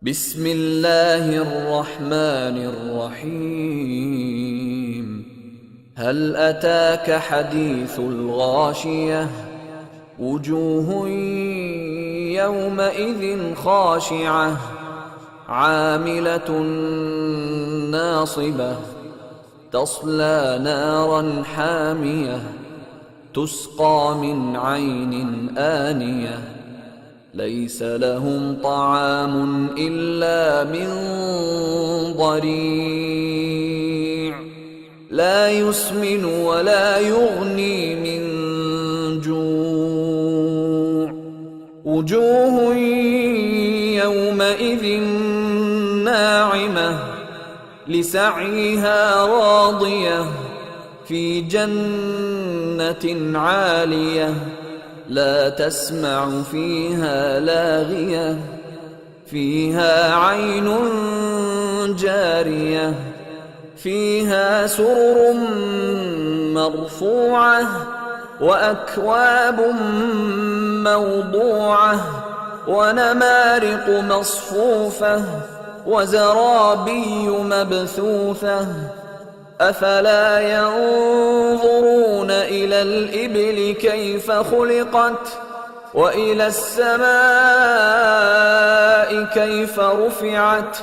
بسم اللہ الرحمن الرحیم هل اتاك حدیث الغاشیہ وجوہ یومئذ خاشعہ عاملة ناصبہ تصلی نارا حامیہ تسقى من عین آنیہ ليس لهم طعام إلا من ضريع لا يسمن ولا يغني من جوع وجوه يومئذ ناعمة لسعيها راضية في جنة عالية لا تسمع فيها لاغية فيها عين جارية فيها سرر مرفوعة وأكواب موضوعة ونمارق مصفوفة وزرابي مبثوثة أفلا ينظرون إلى الإبل كيف خلقت وإلى السماء كيف رفعت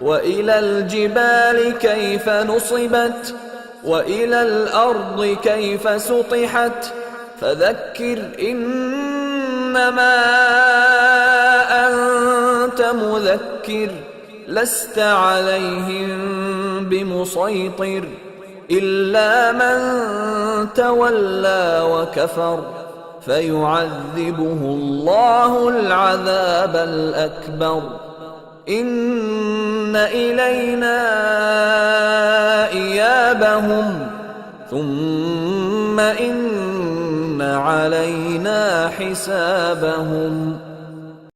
وإلى الجبال كيف نصبت وإلى الأرض كيف سطحت فذكر إنما أنت مذكر لست عليهم بمسيطر إلا من تولى وكفر فيعذبه الله العذاب الأكبر إن إلينا إيابهم ثم إن علينا حسابهم.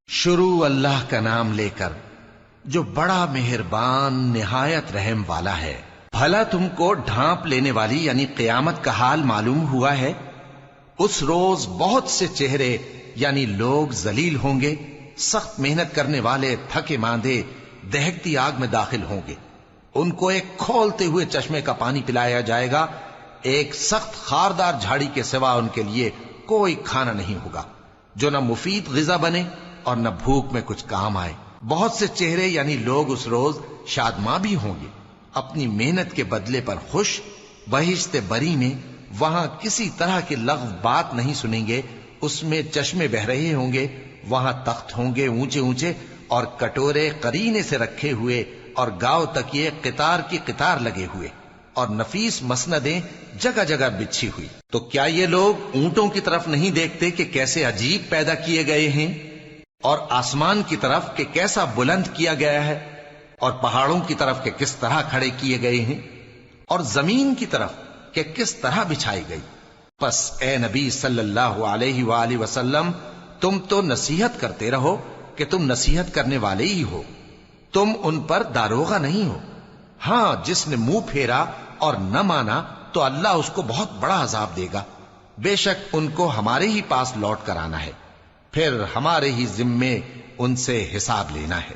شروع اللہ کا نام لے کر جو بڑا مہربان نہایت رحم والا ہے. بھلا تم کو ڈھانپ لینے والی یعنی قیامت کا حال معلوم ہوا ہے؟ اس روز بہت سے چہرے یعنی لوگ ذلیل ہوں گے، سخت محنت کرنے والے تھکے ماندے دہکتی آگ میں داخل ہوں گے. ان کو ایک کھولتے ہوئے چشمے کا پانی پلایا جائے گا. ایک سخت خاردار جھاڑی کے سوا ان کے لیے کوئی کھانا نہیں ہوگا جو نہ مفید غذا بنے اور نہ بھوک میں کچھ کام آئے. بہت سے چہرے یعنی لوگ اس روز شادماں بھی ہوں گے، اپنی محنت کے بدلے پر خوش. بہشت بری میں وہاں کسی طرح کی لغو بات نہیں سنیں گے. اس میں چشمے بہ رہے ہوں گے، وہاں تخت ہوں گے اونچے اونچے اور کٹورے قرینے سے رکھے ہوئے اور گاؤ تکیے قطار کی قطار لگے ہوئے اور نفیس مسندیں جگہ جگہ بچھی ہوئی. تو کیا یہ لوگ اونٹوں کی طرف نہیں دیکھتے کہ کیسے عجیب پیدا کیے گئے ہیں، اور آسمان کی طرف کہ کیسا بلند کیا گیا ہے، اور پہاڑوں کی طرف کہ کس طرح کھڑے کیے گئے ہیں، اور زمین کی طرف کہ کس طرح بچھائی گئی. پس اے نبی صلی اللہ علیہ وآلہ وسلم تم تو نصیحت کرتے رہو کہ تم نصیحت کرنے والے ہی ہو، تم ان پر داروغہ نہیں ہو. ہاں جس نے منہ پھیرا اور نہ مانا تو اللہ اس کو بہت بڑا عذاب دے گا. بے شک ان کو ہمارے ہی پاس لوٹ کر آنا ہے، پھر ہمارے ہی ذمے ان سے حساب لینا ہے.